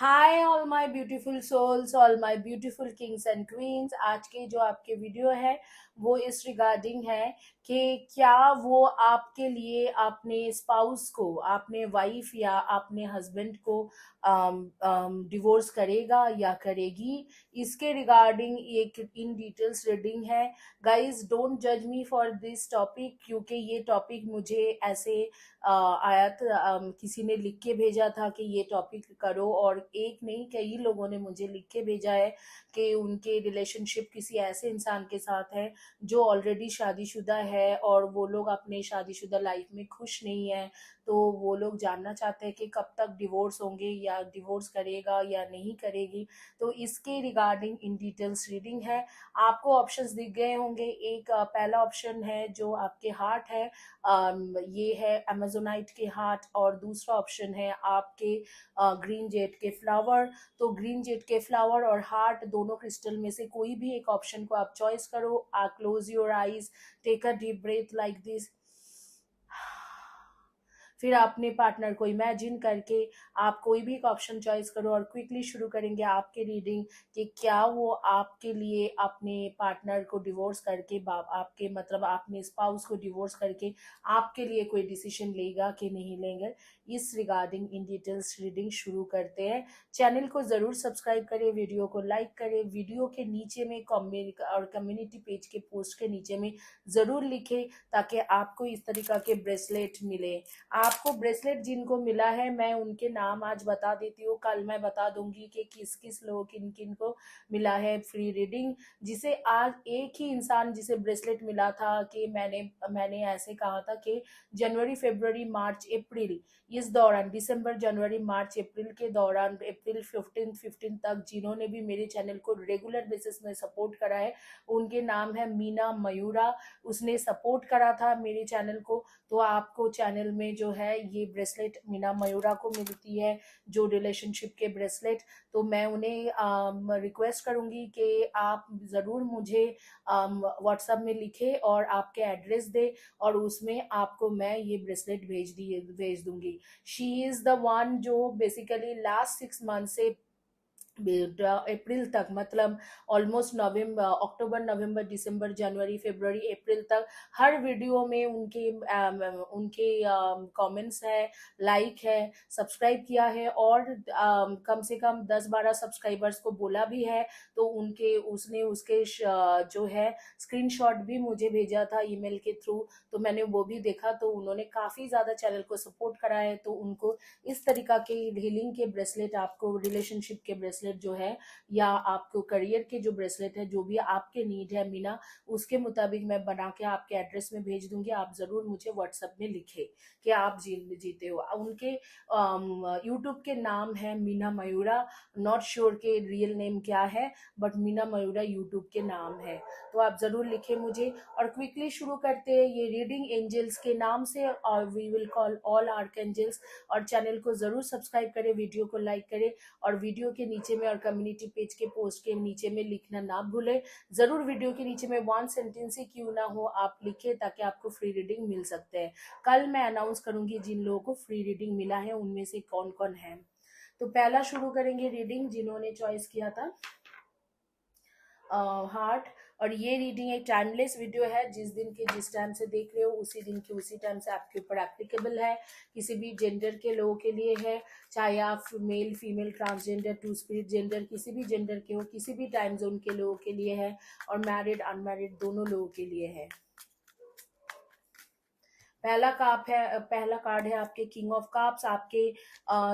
Hi all my beautiful souls, all my beautiful kings and queens. आज के जो आपके वीडियो है वो इस रिगार्डिंग है कि क्या वो आपके लिए अपने स्पाउस को, अपने वाइफ या अपने हस्बैंड को डिवोर्स करेगा या करेगी। इसके रिगार्डिंग एक इन डिटेल्स रीडिंग है। गाइज डोंट जज मी फॉर दिस टॉपिक, क्योंकि ये टॉपिक मुझे ऐसे आया था, किसी ने लिख के भेजा था कि ये टॉपिक करो, और एक नहीं कई लोगों ने मुझे लिख के भेजा है कि उनके रिलेशनशिप किसी ऐसे इंसान के साथ है जो ऑलरेडी शादीशुदा है और वो लोग अपने शादीशुदा लाइफ में खुश नहीं है। तो वो लोग जानना चाहते हैं कि कब तक डिवोर्स होंगे या डिवोर्स करेगा या नहीं करेगी। तो इसके रिगार्डिंग इन डिटेल्स रीडिंग है। आपको ऑप्शंस दिख गए होंगे। एक पहला ऑप्शन है जो आपके हार्ट है, ये है अमेजोनाइट के हार्ट, और दूसरा ऑप्शन है आपके ग्रीन जेट के फ्लावर। तो ग्रीन जेट के फ्लावर और हार्ट दोनों क्रिस्टल में से कोई भी एक ऑप्शन को आप चॉइस करो। Close your eyes, take a deep breath like this. फिर अपने पार्टनर को इमेजिन करके आप कोई भी एक ऑप्शन चॉइस करो और क्विकली शुरू करेंगे आपके रीडिंग कि क्या वो आपके लिए अपने पार्टनर को डिवोर्स करके, आपके मतलब अपने स्पाउस को डिवोर्स करके आपके लिए कोई डिसीजन लेगा कि नहीं लेंगे। इस रिगार्डिंग इन डिटेल्स रीडिंग शुरू करते हैं। चैनल को ज़रूर सब्सक्राइब करें, वीडियो को लाइक करें, वीडियो के नीचे में कमेंट और कम्युनिटी पेज के पोस्ट के नीचे में ज़रूर लिखें ताकि आपको इस तरीका के ब्रेसलेट मिले। आपको ब्रेसलेट जिनको मिला है मैं उनके नाम आज बता देती हूँ, कल मैं बता दूंगी कि किस किस लोग किन किन को मिला है फ्री रीडिंग। जिसे आज एक ही इंसान जिसे ब्रेसलेट मिला था कि मैंने ऐसे कहा था कि जनवरी फरवरी मार्च अप्रैल, इस दौरान दिसंबर जनवरी मार्च अप्रैल के दौरान, अप्रैल 15 तक जिन्होंने भी मेरे चैनल को रेगुलर बेसिस में सपोर्ट करा है, उनके नाम है मीना मयूरा। उसने सपोर्ट करा था मेरे चैनल को, तो आपको चैनल में जो है ये ब्रेसलेट मीना मयूरा को मिलती है, जो रिलेशनशिप के ब्रेसलेट। तो मैं उन्हें रिक्वेस्ट करूंगी कि आप ज़रूर मुझे व्हाट्सएप में लिखें और आपके एड्रेस दे, और उसमें आपको मैं ये ब्रेसलेट भेज दूंगी। शी इज़ द वन जो बेसिकली लास्ट 6 मंथ से अप्रैल तक, मतलब ऑलमोस्ट नवंबर, अक्टूबर नवंबर दिसंबर जनवरी फरवरी अप्रैल तक हर वीडियो में उनके कमेंट्स है, लाइक है, सब्सक्राइब किया है, और कम से कम 10-12 सब्सक्राइबर्स को बोला भी है। तो उसने उसके जो है स्क्रीनशॉट भी मुझे भेजा था ईमेल के थ्रू, तो मैंने वो भी देखा। तो उन्होंने काफ़ी ज़्यादा चैनल को सपोर्ट करा है, तो उनको इस तरीका के हीलिंग के ब्रेसलेट, आपको रिलेशनशिप के ब्रेसलेट जो है या आपको करियर के जो ब्रेसलेट है, जो भी आपके नीड है मीना, उसके मुताबिक मैं बना के आपके एड्रेस में भेज दूंगी। आप जरूर मुझे व्हाट्सएप में लिखे कि आप जीते हो। उनके यूट्यूब के नाम है मीना मयूरा। नॉट श्योर के रियल नेम क्या है, बट मीना मयूरा यूट्यूब के नाम है। तो आप जरूर लिखे मुझे, और क्विकली शुरू करते हैं ये रीडिंग एंजल्स के नाम से, और we will call all archangels. और चैनल को जरूर सब्सक्राइब करें, वीडियो को लाइक करें, और वीडियो के नीचे में और कम्युनिटी पेज के पोस्ट के नीचे में लिखना ना भूलें। जरूर वीडियो के नीचे में वन सेंटेंस ही क्यों ना हो आप लिखें, ताकि आपको फ्री रीडिंग मिल सकते हैं। कल मैं अनाउंस करूंगी जिन लोगों को फ्री रीडिंग मिला है उनमें से कौन कौन है। तो पहला शुरू करेंगे रीडिंग जिन्होंने चॉइस किया था हार्ट। और ये रीडिंग एक टाइमलेस वीडियो है, जिस दिन के जिस टाइम से देख रहे हो उसी दिन के उसी टाइम से आपके ऊपर एप्लीकेबल है। किसी भी जेंडर के लोगों के लिए है, चाहे आप male female transgender two spirit gender, किसी भी जेंडर के हो, किसी भी टाइम जोन के लोगों के लिए है, और मैरिड अनमैरिड दोनों लोगों के लिए है। पहला कार्ड है आपके किंग ऑफ कप्स। आपके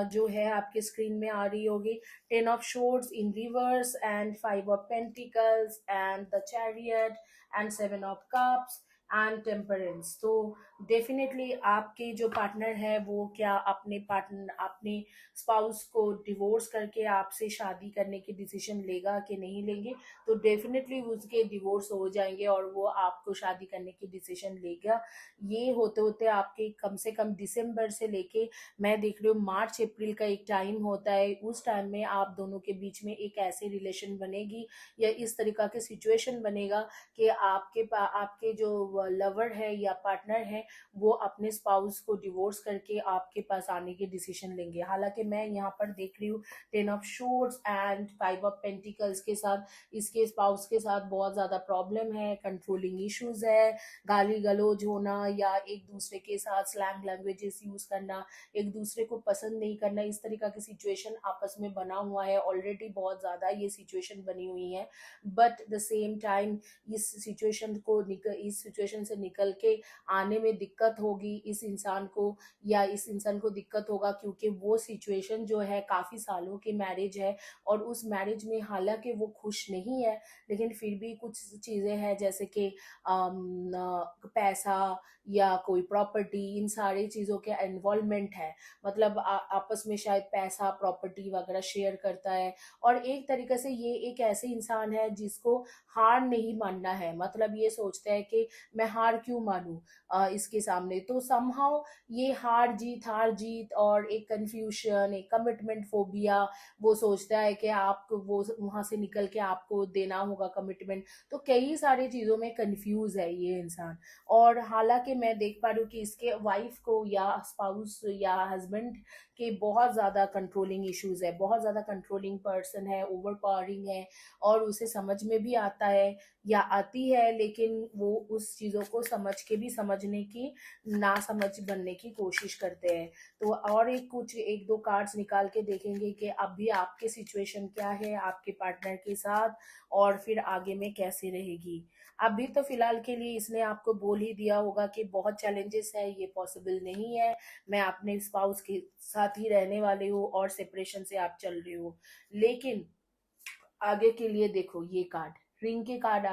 जो है आपके स्क्रीन में आ रही होगी 10 of swords in reverse, and 5 of pentacles, and the chariot, and 7 of cups, and temperance. तो डेफिनेटली आपके जो पार्टनर है वो क्या अपने स्पाउस को डिवोर्स करके आपसे शादी करने की डिसीजन लेगा कि नहीं लेंगे। तो डेफिनेटली उसके डिवोर्स हो जाएंगे और वो आपको शादी करने की डिसीजन लेगा। ये होते होते आपके कम से कम दिसंबर से लेके मैं देख रही हूँ मार्च अप्रैल का एक टाइम होता है। उस टाइम में आप दोनों के बीच में एक ऐसी रिलेशन बनेगी या इस तरीका के सिचुएशन बनेगा कि आपके जो लवर है या पार्टनर है वो अपने स्पाउस को डिवोर्स करके आपके पास आने के डिसीजन लेंगे। हालांकि मैं यहाँ पर देख रही हूँ 10 of shores and 5 of pentacles के साथ इसके स्पाउस के साथ बहुत ज़्यादा प्रॉब्लम है, कंट्रोलिंग इश्यूज है, गाली गलौज होना या एक दूसरे के साथ स्लैंग लैंग्वेजेस यूज़ करना, एक दूसरे को पसंद नहीं करना, इस तरीका की सिचुएशन आपस में बना हुआ है। ऑलरेडी बहुत ज़्यादा ये सिचुएशन बनी हुई है, बट द सेम टाइम इस सिचुएशन से निकल के आने में दिक्कत होगी इस इंसान को, या इस इंसान को दिक्कत होगा क्योंकि वो सिचुएशन जो है काफ़ी सालों की मैरिज है और उस मैरिज में हालांकि वो खुश नहीं है, लेकिन फिर भी कुछ चीज़ें हैं जैसे कि पैसा या कोई प्रॉपर्टी, इन सारी चीज़ों के इन्वॉल्वमेंट है। मतलब आपस में शायद पैसा प्रॉपर्टी वगैरह शेयर करता है। और एक तरीके से ये एक ऐसे इंसान है जिसको हार नहीं मानना है, मतलब ये सोचता है कि मैं हार क्यों मानूं इसके सामने। तो समहाउ ये हार जीत और एक कंफ्यूशन, एक कमिटमेंट फोबिया, वो सोचता है कि आपको वो वहां से निकल के आपको देना होगा कमिटमेंट। तो कई सारी चीज़ों में कंफ्यूज है ये इंसान। और हालांकि मैं देख पा रही हूँ कि इसके वाइफ को या स्पाउस या हस्बैंड के बहुत ज़्यादा कंट्रोलिंग इश्यूज है, बहुत ज़्यादा कंट्रोलिंग पर्सन है, ओवर पावरिंग है, और उसे समझ में भी आता है या आती है, लेकिन वो उस चीज़ों को समझ के भी समझने की ना समझ बनने की कोशिश करते हैं। तो और एक दो कार्ड्स निकाल के देखेंगे कि अभी आपके सिचुएशन क्या है आपके पार्टनर के साथ, और फिर आगे में कैसे रहेगी। अभी तो फिलहाल के लिए इसने आपको बोल ही दिया होगा कि बहुत चैलेंजेस है, ये पॉसिबल नहीं है, मैं अपने स्पाउस के साथ ही रहने वाले हूँ और सेपरेशन से आप चल रहे हो। लेकिन आगे के लिए देखो, ये कार्ड रिंग के कार्ड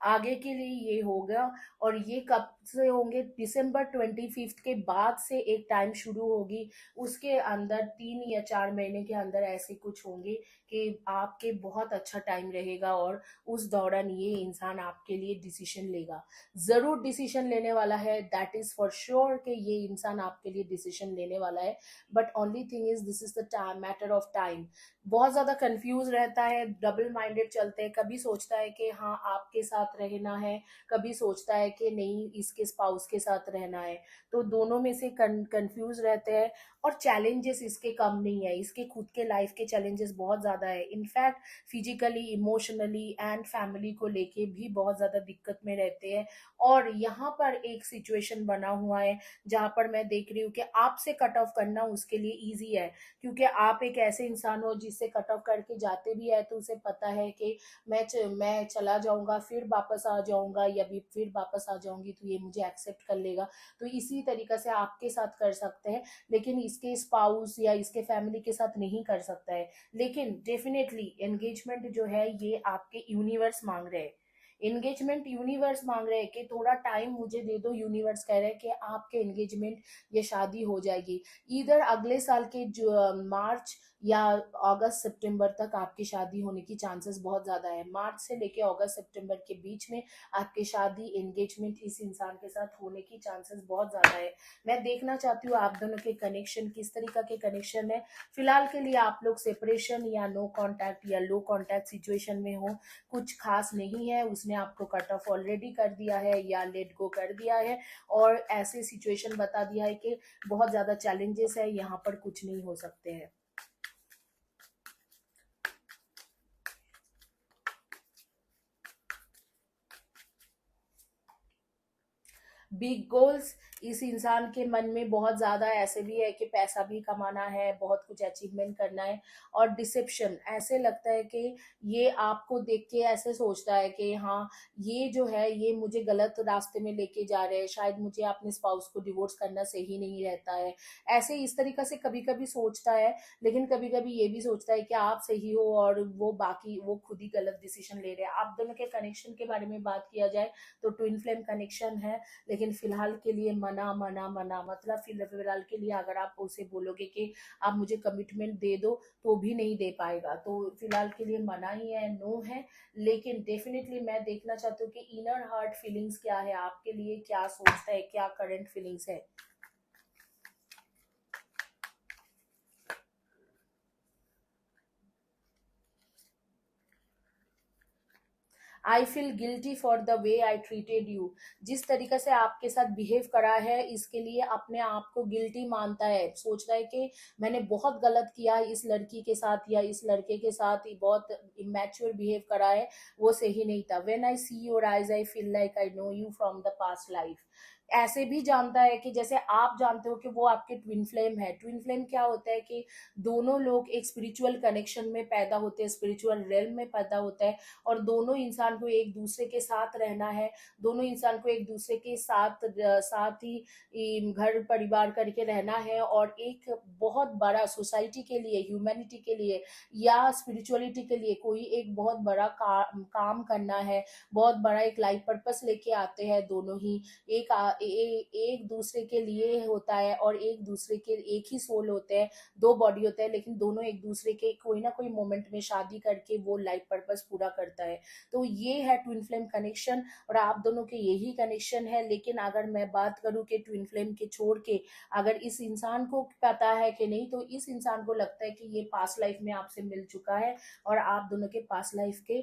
आगे के लिए ये होगा। और ये कब से होंगे? दिसंबर 25 के बाद से एक टाइम शुरू होगी, उसके अंदर 3 या 4 महीने के अंदर ऐसे कुछ होंगे कि आपके बहुत अच्छा टाइम रहेगा, और उस दौरान ये इंसान आपके लिए डिसीजन लेगा, जरूर डिसीजन लेने वाला है। दैट इज फॉर श्योर कि ये इंसान आपके लिए डिसीजन लेने वाला है। But only thing is this is the time, matter of time. बहुत ज्यादा कंफ्यूज रहता है, डबल माइंडेड चलते हैं, कभी सोचता है कि हाँ आपके साथ रहना है, कभी सोचता है कि नहीं इसके स्पाउस के साथ रहना है। तो दोनों में से कंफ्यूज रहते हैं। और चैलेंजेस इसके कम नहीं है, इसके खुद के लाइफ के चैलेंजेस बहुत ज्यादा है। In fact physically, emotionally and family को लेके भी बहुत ज्यादा दिक्कत में रहते हैं। और यहाँ पर एक सिचुएशन बना हुआ है जहाँ पर मैं देख रही हूँ कि आपसे कट ऑफ करना उसके लिए इजी है, क्योंकि आप एक ऐसे इंसान हो जिससे कट ऑफ करके जाते भी है तो उसे पता है कि मैं चला जाऊंगा फिर वापस आ जाऊंगा, या भी फिर वापस आ जाऊंगी तो ये मुझे एक्सेप्ट कर लेगा। तो इसी तरीका से आपके साथ कर सकते हैं, लेकिन इसके स्पाउस या इसके फैमिली के साथ नहीं कर सकता है। लेकिन डेफिनेटली एंगेजमेंट जो है ये आपके यूनिवर्स मांग रहे हैं। एंगेजमेंट यूनिवर्स मांग रहे हैं कि थोड़ा टाइम मुझे दे दो। यूनिवर्स कह रहे हैं कि आपके एंगेजमेंट, ये शादी हो जाएगी इधर अगले साल के जो मार्च या अगस्त सितंबर तक आपकी शादी होने की चांसेस बहुत ज्यादा है। मार्च से लेके अगस्त सितंबर के बीच में आपकी शादी, एंगेजमेंट इस इंसान के साथ होने की चांसेस बहुत ज्यादा है। मैं देखना चाहती हूँ आप दोनों के कनेक्शन किस तरीका के कनेक्शन है। फिलहाल के लिए आप लोग सेपरेशन या नो कांटेक्ट या लो कांटेक्ट सिचुएशन में हो, कुछ खास नहीं है। उसने आपको कट ऑफ ऑलरेडी कर दिया है या लेट गो कर दिया है, और ऐसे सिचुएशन बता दिया है कि बहुत ज्यादा चैलेंजेस है, यहाँ पर कुछ नहीं हो सकते हैं। बिग गोल्स इस इंसान के मन में बहुत ज्यादा ऐसे भी है कि पैसा भी कमाना है, बहुत कुछ अचीवमेंट करना है। और डिसेप्शन, ऐसे लगता है कि ये आपको देख के ऐसे सोचता है कि हाँ ये जो है ये मुझे गलत रास्ते में लेके जा रहे हैं, शायद मुझे अपने स्पाउस को डिवोर्स करना सही नहीं रहता है। ऐसे इस तरीका से कभी कभी सोचता है, लेकिन कभी कभी ये भी सोचता है कि आप सही हो और वो खुद ही गलत डिसीजन ले रहे हैं। आप दोनों के कनेक्शन के बारे में बात किया जाए तो ट्विन फ्लेम कनेक्शन है, लेकिन फिलहाल के लिए मना मना मना, मतलब फिलहाल के लिए अगर आप उसे बोलोगे कि आप मुझे कमिटमेंट दे दो तो भी नहीं दे पाएगा। तो फिलहाल के लिए मना ही है, नो है। लेकिन डेफिनेटली मैं देखना चाहती हूँ कि इनर हार्ट फीलिंग्स क्या है आपके लिए, क्या सोचता है, क्या करंट फीलिंग्स है। I feel guilty for the way I treated you. जिस तरीके से आपके साथ बिहेव करा है इसके लिए अपने आप को गिल्टी मानता है, सोच रहा है कि मैंने बहुत गलत किया है इस लड़की के साथ या इस लड़के के साथ, ही बहुत इमेच्योर बिहेव करा है, वो सही नहीं था। When I see your eyes I feel like I know you from the past life. ऐसे भी जानता है कि जैसे आप जानते हो कि वो आपके ट्विन फ्लेम है। ट्विन फ्लेम क्या होता है कि दोनों लोग एक स्पिरिचुअल कनेक्शन में पैदा होते हैं, स्पिरिचुअल रेल में पैदा होता है, और दोनों इंसान को एक दूसरे के साथ रहना है, दोनों इंसान को एक दूसरे के साथ साथ ही घर परिवार करके रहना है, और एक बहुत बड़ा सोसाइटी के लिए, ह्यूमैनिटी के लिए या स्पिरिचुअलिटी के लिए कोई एक बहुत बड़ा काम करना है, बहुत बड़ा एक लाइफ पर्पस लेके आते हैं दोनों ही। एक दूसरे के लिए होता है, और एक दूसरे के एक ही सोल होते हैं, दो बॉडी होते हैं, लेकिन दोनों एक दूसरे के कोई ना कोई मोमेंट में शादी करके वो लाइफ पर्पस पूरा करता है। तो ये है ट्विन फ्लेम कनेक्शन, और आप दोनों के यही कनेक्शन है। लेकिन अगर मैं बात करूं कि ट्विन फ्लेम के छोड़ के अगर इस इंसान को पता है कि नहीं, तो इस इंसान को लगता है कि ये पास्ट लाइफ में आपसे मिल चुका है, और आप दोनों के पास्ट लाइफ के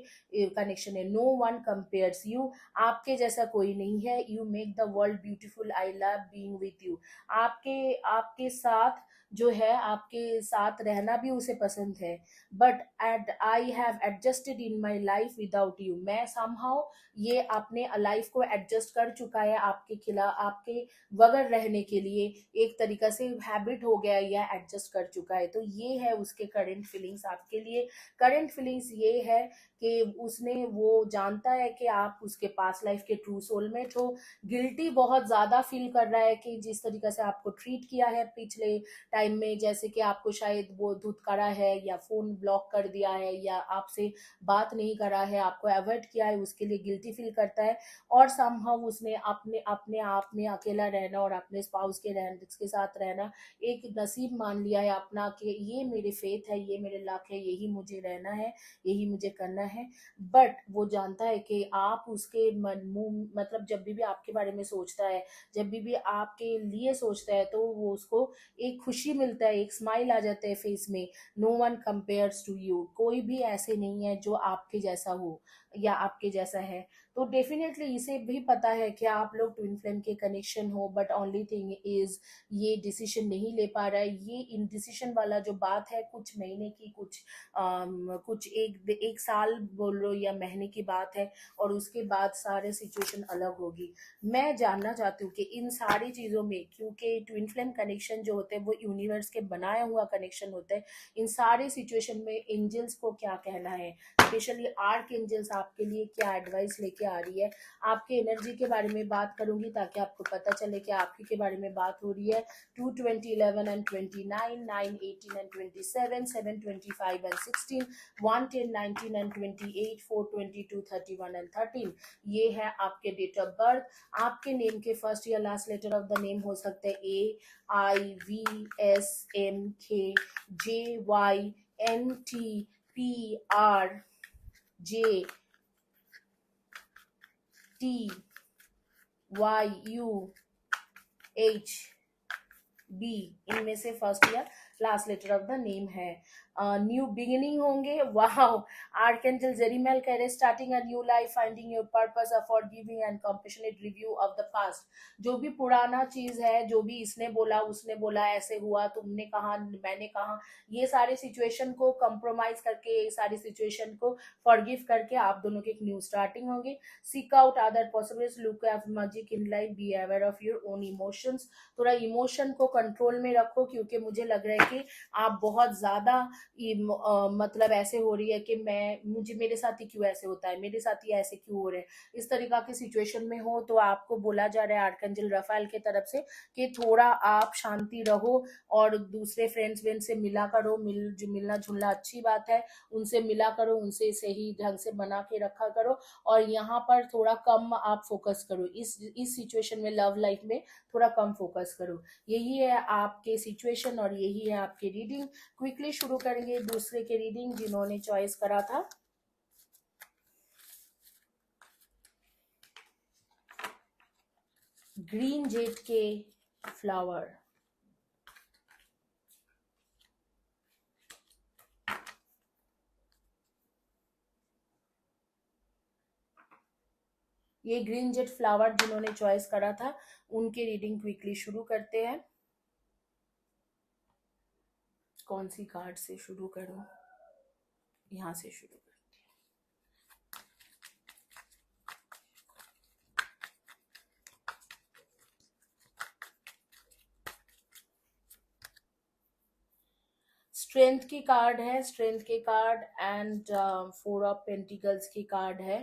कनेक्शन है। नो वन कंपेयर्स यू, आपके जैसा कोई नहीं है। You make the world beautiful, I love being with you. आपके आपके साथ जो है, आपके साथ रहना भी उसे पसंद है। But at I have adjusted in my life without you, मैं समहाउ ये अपने लाइफ को एडजस्ट कर चुका है आपके खिलाफ, आपके बगैर रहने के लिए एक तरीका से हैबिट हो गया या एडजस्ट कर चुका है। तो ये है उसके करंट फीलिंग्स आपके लिए। करंट फीलिंग्स ये है कि उसने वो जानता है कि आप उसके पास लाइफ के ट्रू सोलमेट हो। गिल्टी बहुत ज्यादा फील कर रहा है कि जिस तरीके से आपको ट्रीट किया है पिछले टाइम में, जैसे कि आपको शायद वो धुतकारा है या फोन ब्लॉक कर दिया है या आपसे बात नहीं करा है, आपको अवॉइड किया है, उसके लिए गिल्टी फील करता है। और समहाउ उसने अपने अपने आप में अकेला रहना और अपने स्पाउस के साथ रहना एक नसीब मान लिया है अपना, कि ये मेरे फेथ है, ये मेरे लक है, यही मुझे रहना है, यही मुझे करना है। बट वो जानता है कि आप उसके मन मुंह मतलब जब भी आपके बारे में सोचता है, जब भी आपके लिए सोचता है, तो वो उसको एक खुशी मिलता है, एक स्माइल आ जाता है फेस में। No one compares to you, कोई भी ऐसे नहीं है जो आपके जैसा हो या आपके जैसा है। तो डेफिनेटली इसे भी पता है कि आप लोग ट्विन फ्लेम के कनेक्शन हो, बट ओनली थिंग इज ये डिसीजन नहीं ले पा रहा है। ये इन डिसीजन वाला जो बात है कुछ महीने की, कुछ एक साल बोल लो या महीने की बात है, और उसके बाद सारे सिचुएशन अलग होगी। मैं जानना चाहती हूँ कि इन सारी चीजों में, क्योंकि ट्विन फ्लेम कनेक्शन जो होते हैं वो यूनिवर्स के बनाया हुआ कनेक्शन होता है, इन सारे सिचुएशन में एंजल्स को क्या कहना है, स्पेशली आर्क एंजल्स आपके लिए क्या एडवाइस लेके आ रही है। आपके एनर्जी के बारे में बात करूंगी ताकि आपको पता चले कि आपके के बारे में बात हो रही है। 2 20 11 and 29, 9 18 and 27, 7 25 and 16, 1 10 19 and 28, 4 22 31 and 13। ये है आपके डेट ऑफ बर्थ। आपके नेम के फर्स्ट या last letter of the name हो सकते हैं AIVSMKJYNTPRJTYUH B, इनमें से फर्स्ट या last letter of the name है। न्यू बिगिनिंग होंगे। वाओ, आर्कएंजल जेरिमल कह रहे starting a new life, finding your purpose, a forgiving and compassionate review of the past. जो भी पुराना चीज है, जो भी इसने बोला उसने बोला, ऐसे हुआ, तुमने कहा मैंने कहा, ये सारे सिचुएशन को कंप्रोमाइज करके, ये सारी सिचुएशन को फॉरगिव करके आप दोनों की एक न्यू स्टार्टिंग होगी। Seek out other possibilities, look at magic in life, be aware of your own emotions. थोड़ा इमोशन को कंट्रोल में रखो, क्योंकि मुझे लग रहा है कि आप बहुत ज्यादा मतलब ऐसे हो रही है कि मुझे मेरे साथ ही क्यों ऐसे होता है, मेरे साथ ही ऐसे क्यों हो रहे हैं, इस तरीका की सिचुएशन में हो। तो आपको बोला जा रहा है आर्कएंजल रफाएल की तरफ से कि थोड़ा आप शांति रहो, और दूसरे फ्रेंड्स वेंड से मिला करो, मिलना जुलना अच्छी बात है, उनसे मिला करो, उनसे सही ढंग से बना के रखा करो, और यहाँ पर थोड़ा कम आप फोकस करो, इस सिचुएशन में, लव लाइफ में थोड़ा कम फोकस करो। यही है आपके सिचुएशन और यही है आपकी रीडिंग। क्विकली शुरू करेंगे दूसरे के रीडिंग जिन्होंने चॉइस करा था। ग्रीन जेट के फ्लावर। ये ग्रीन जेट फ्लावर जिन्होंने चॉइस करा था उनकी रीडिंग क्विकली शुरू करते हैं। कौन सी कार्ड से शुरू करूं? यहाँ से शुरू कर। स्ट्रेंथ की कार्ड है, स्ट्रेंथ के card and four of pentacles की कार्ड है।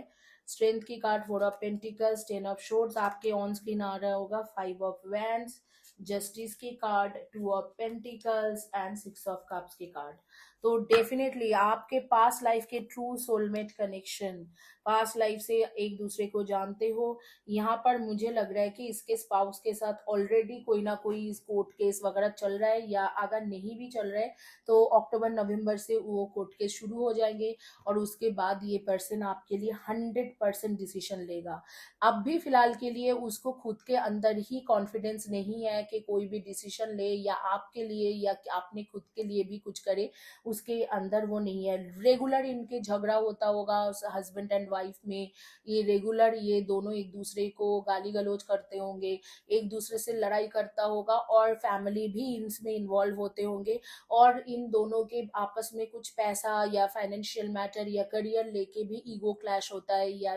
स्ट्रेंथ की card, four of pentacles, ten of swords आपके ऑन स्क्रीन आ रहा होगा, फाइव ऑफ वैंड्स, जस्टिस की card, two of pentacles and six of cups की कार्ड। तो डेफिनेटली आपके पास्ट लाइफ के true soulmate connection, past life से एक दूसरे को जानते हो। यहाँ पर मुझे लग रहा है कि इसके स्पाउस के साथ ऑलरेडी कोई ना कोई कोर्ट केस वगैरह चल रहा है, या अगर नहीं भी चल रहा है तो अक्टूबर नवंबर से वो कोर्ट केस शुरू हो जाएंगे और उसके बाद ये पर्सन आपके लिए 100% डिसीजन लेगा। अब भी फिलहाल के लिए उसको खुद के अंदर ही कॉन्फिडेंस नहीं है कि कोई भी डिसीजन ले या आपके लिए या आपने खुद के लिए भी कुछ करे, उसके अंदर वो नहीं है। रेगुलर इनके झगड़ा होता होगा हस्बैंड एंड वाइफ में, ये रेगुलर ये दोनों एक दूसरे को गाली गलौज करते होंगे, एक दूसरे से लड़ाई करता होगा और फैमिली भी इसमें इन्वॉल्व होते होंगे, और इन दोनों के आपस में कुछ पैसा या फाइनेंशियल मैटर या करियर लेके भी ईगो क्लैश होता है या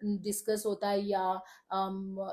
डिस्कस होता है या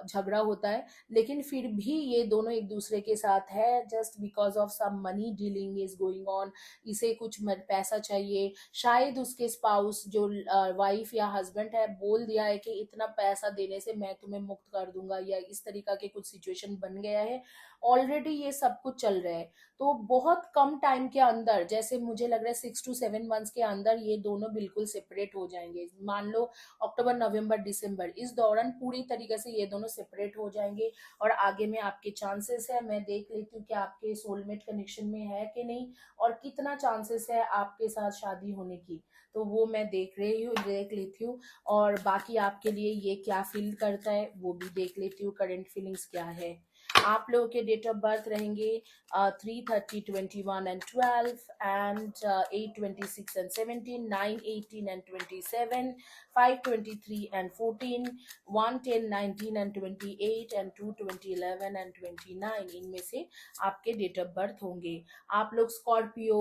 झगड़ा होता है। लेकिन फिर भी ये दोनों एक दूसरे के साथ है, just because of some money dealing is going on. इसे कुछ पैसा चाहिए, शायद उसके स्पाउस जो वाइफ या हस्बैंड है बोल दिया है कि इतना पैसा देने से मैं तुम्हें मुक्त कर दूंगा, या इस तरीका के कुछ सिचुएशन बन गया है। ऑलरेडी ये सब कुछ चल रहा है। तो बहुत कम टाइम के अंदर, जैसे मुझे लग रहा है 6 to 7 मंथ्स के अंदर ये दोनों बिल्कुल सेपरेट हो जाएंगे। मान लो अक्टूबर नवंबर दिसंबर, इस दौरान पूरी तरीके से ये दोनों सेपरेट हो जाएंगे। और आगे में आपके चांसेस है, मैं देख लेती हूँ कि आपके सोलमेट कनेक्शन में है कि नहीं, और कितना चांसेस है आपके साथ शादी होने की, तो वो मैं देख लेती हूँ। और बाकी आपके लिए ये क्या फील करता है वो भी देख लेती हूँ, करंट फीलिंग्स क्या है। आप लोगों के डेट ऑफ बर्थ रहेंगे 3, 30, 21 and 12 and 8, 26 and 17, 9, 18 and 27, 5, 23 and 14, 1, 10, 19 and 28 and 2, 20, 11 and 29 इनमें से आपके डेट ऑफ बर्थ होंगे। आप लोग Scorpio,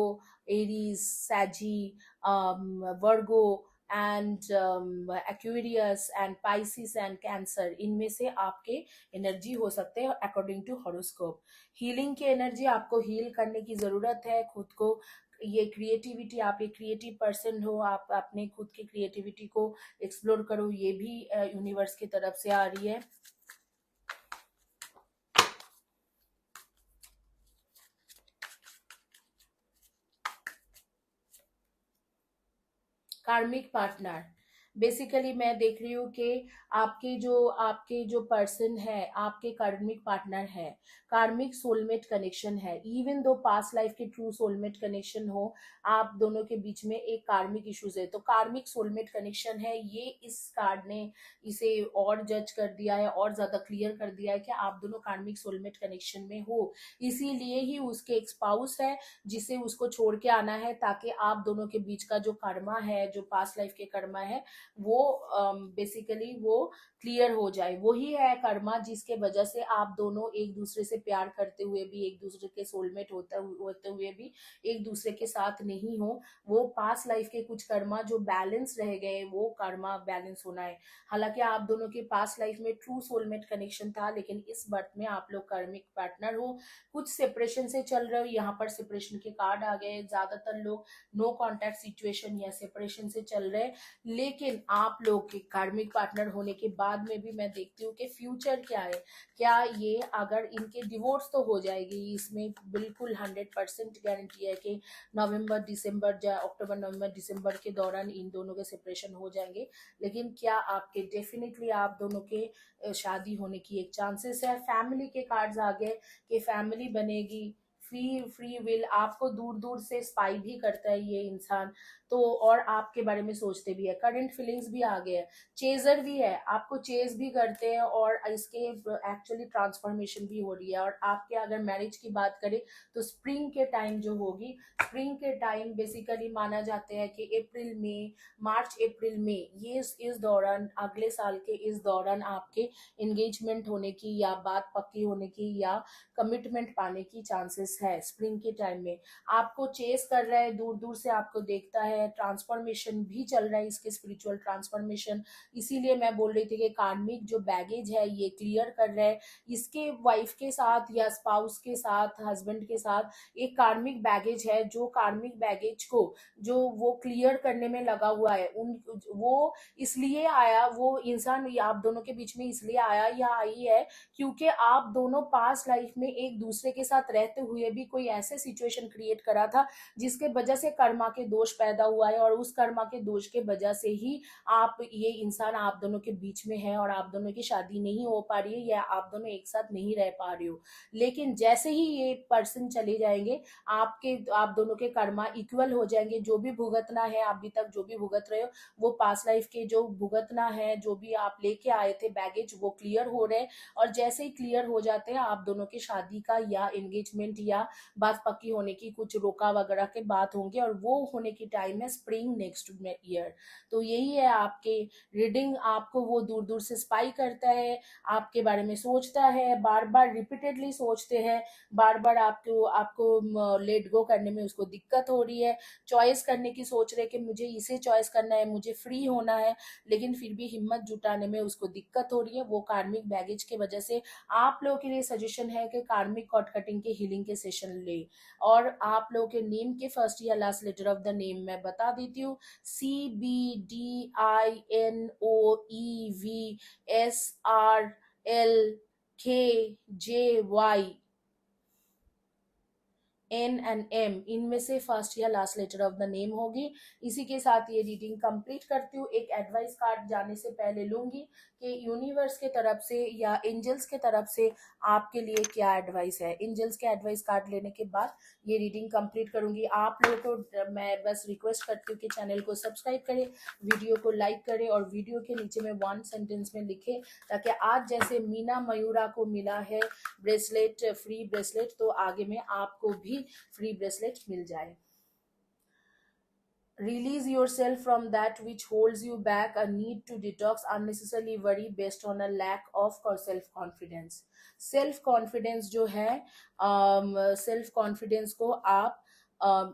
Aries, Sagi, Virgo and Aquarius and Pisces and Cancer, इनमें से आपके एनर्जी हो सकते हैं अकॉर्डिंग टू हॉरोस्कोप। हीलिंग की एनर्जी, आपको हील करने की जरूरत है खुद को। ये क्रिएटिविटी, आप एक क्रिएटिव पर्सन हो, आप अपने खुद की क्रिएटिविटी को एक्सप्लोर करो, ये भी यूनिवर्स की तरफ से आ रही है। कार्मिक पार्टनर, बेसिकली मैं देख रही हूँ कि आपके जो पर्सन है आपके कार्मिक पार्टनर है, कार्मिक सोलमेट कनेक्शन है। इवन दो पास्ट लाइफ के ट्रू सोलमेट कनेक्शन हो, आप दोनों के बीच में एक कार्मिक इश्यूज है, तो कार्मिक सोलमेट कनेक्शन है। ये इस कार्ड ने इसे और जज कर दिया है और ज्यादा क्लियर कर दिया है कि आप दोनों कार्मिक सोलमेट कनेक्शन में हो। इसीलिए ही उसके एक स्पाउस है जिसे उसको छोड़ के आना है, ताकि आप दोनों के बीच का जो कर्मा है, जो पास्ट लाइफ के कर्मा है, वो बेसिकली वो क्लियर हो जाए। वही है कर्मा जिसके वजह से आप दोनों एक दूसरे से प्यार करते हुए भी, एक दूसरे के सोलमेट होते हुए भी एक दूसरे के साथ नहीं हो। वो पास्ट लाइफ के कुछ कर्मा जो बैलेंस रह गए, वो कर्मा बैलेंस होना है। हालांकि आप दोनों के पास्ट लाइफ में ट्रू सोलमेट कनेक्शन था, लेकिन इस बर्थ में आप लोग कार्मिक पार्टनर हो। कुछ सेपरेशन से चल रहे हो, यहाँ पर सेपरेशन के कार्ड आ गए। ज्यादातर लोग नो कॉन्टैक्ट सिचुएशन या सेपरेशन से चल रहे हैं, लेकिन आप लोग के कार्मिक पार्टनर होने के बाद में भी मैं देखती हूँ कि फ्यूचर क्या है। क्या ये, अगर इनके डिवोर्स तो हो जाएगी, इसमें बिल्कुल 100% गारंटी है कि नवंबर दिसंबर या अक्टूबर नवंबर दिसंबर के दौरान इन दोनों के सेपरेशन हो जाएंगे। लेकिन क्या आपके डेफिनेटली आप दोनों के शादी होने की एक चांसेस है। फैमिली के कार्ड्स आ गए कि फैमिली बनेगी, फ्री विल, आपको दूर दूर से स्पाई भी करता है ये इंसान, तो और आपके बारे में सोचते भी है। करंट फीलिंग्स भी आ गए हैं, चेजर भी है, आपको चेज भी करते हैं, और इसके एक्चुअली ट्रांसफॉर्मेशन भी हो रही है। और आपके अगर मैरिज की बात करें तो स्प्रिंग के टाइम जो होगी, स्प्रिंग के टाइम बेसिकली माना जाता है कि अप्रैल में, मार्च अप्रैल में, ये इस दौरान, अगले साल के इस दौरान आपके एंगेजमेंट होने की या बात पक्की होने की या कमिटमेंट पाने की चांसेस है। स्प्रिंग के टाइम में आपको चेस कर रहा है, दूर दूर से आपको देखता है, ट्रांसफॉर्मेशन भी चल रहा है इसके, स्पिरिचुअल ट्रांसफॉर्मेशन। इसीलिए मैं बोल रही थी कि कार्मिक जो बैगेज है ये क्लियर कर रहा है। इसके वाइफ के साथ या स्पाउस के साथ, हस्बैंड के साथ एक कार्मिक बैगेज है, जो कार्मिक बैगेज को जो वो क्लियर करने में लगा हुआ है। उन वो इसलिए आया, वो इंसान आप दोनों के बीच में इसलिए आया या आई है क्योंकि आप दोनों पास्ट लाइफ में एक दूसरे के साथ रहते हुए भी कोई ऐसे सिचुएशन क्रिएट करा था जिसके वजह से कर्मा के दोष पैदा हुआ है, और उस कर्मा के दोष के वजह से ही आप, ये इंसान आप दोनों के बीच में है, और आप दोनों की शादी नहीं हो पा रही है या आप दोनों एक साथ नहीं रह पा रहे हो। लेकिन जैसे ही ये पर्सन चले जाएंगे, आप दोनों के कर्मा इक्वल हो जाएंगे। जो भी भुगतना है, अभी तक जो भी भुगत रहे हो, वो पास्ट लाइफ के जो भुगतना है, जो भी आप लेके आए थे बैगेज, वो क्लियर हो रहे हैं। और जैसे ही क्लियर हो जाते हैं, आप दोनों की शादी का या एंगेजमेंट या बात पक्की होने की कुछ रोका वगैरह के बात होंगे, और वो होने की टाइम है स्प्रिंग नेक्स्ट ईयर। तो यही है आपके रीडिंग। आपको वो दूर दूर से स्पाई करता है, आपके बारे में सोचता है, बार बार रिपीटेडली सोचते हैं, बार बार आपको आपको लेट गो करने में उसको दिक्कत हो रही है। चॉइस करने की सोच रहे कि मुझे इसे चॉइस करना है, मुझे फ्री होना है, लेकिन फिर भी हिम्मत जुटाने में उसको दिक्कत हो रही है, वो कार्मिक बैगेज की वजह से। आप लोगों के लिए सजेशन है कि कार्मिक कॉर्ड कटिंग के हीलिंग के सेशन ले। और आप लोगों के नेम के फर्स्ट या last letter of the name मैं बता देती हूँ, CBDINOEVSRLKJY N and M, इनमें से फर्स्ट या last letter of the name होगी। इसी के साथ ये रीडिंग कंप्लीट करती हूँ। एक एडवाइस कार्ड जाने से पहले लूंगी कि यूनिवर्स के तरफ से या एंजल्स के तरफ से आपके लिए क्या एडवाइस है। एंजल्स के एडवाइस कार्ड लेने के बाद ये रीडिंग कंप्लीट करूंगी। आप लोगों को मैं बस रिक्वेस्ट करती हूँ कि चैनल को सब्सक्राइब करें, वीडियो को लाइक करें, और वीडियो के नीचे में 1 सेंटेंस में लिखे, ताकि आज जैसे मीना मयूरा को मिला है ब्रेसलेट, फ्री ब्रेसलेट, तो आगे में आपको भी फ्री ब्रेसलेट मिल जाए। Release yourself from that which holds you back, a need to detox unnecessarily worry based on a lack of self confidence। Self confidence जो है, सेल्फ कॉन्फिडेंस को आप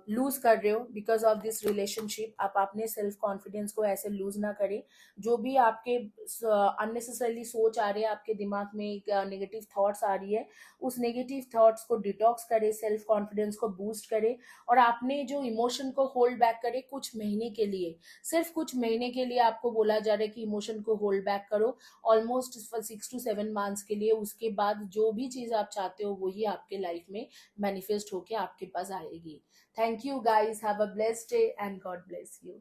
लूज कर रहे हो बिकॉज ऑफ दिस रिलेशनशिप। आप अपने सेल्फ कॉन्फिडेंस को ऐसे लूज ना करें। जो भी आपके अननेसेसरली सोच आ रहे हैं, आपके दिमाग में एक नेगेटिव थॉट्स आ रही है, उस नेगेटिव थॉट्स को डिटॉक्स करे, सेल्फ कॉन्फिडेंस को बूस्ट करे, और आपने जो इमोशन को होल्ड बैक करे कुछ महीने के लिए, सिर्फ कुछ महीने के लिए आपको बोला जा रहा है कि इमोशन को होल्ड बैक करो, ऑलमोस्ट 6 to 7 मंथ्स के लिए। उसके बाद जो भी चीज आप चाहते हो वही आपके लाइफ में मैनिफेस्ट होके आपके पास आएगी। Thank you guys, have a blessed day and God bless you.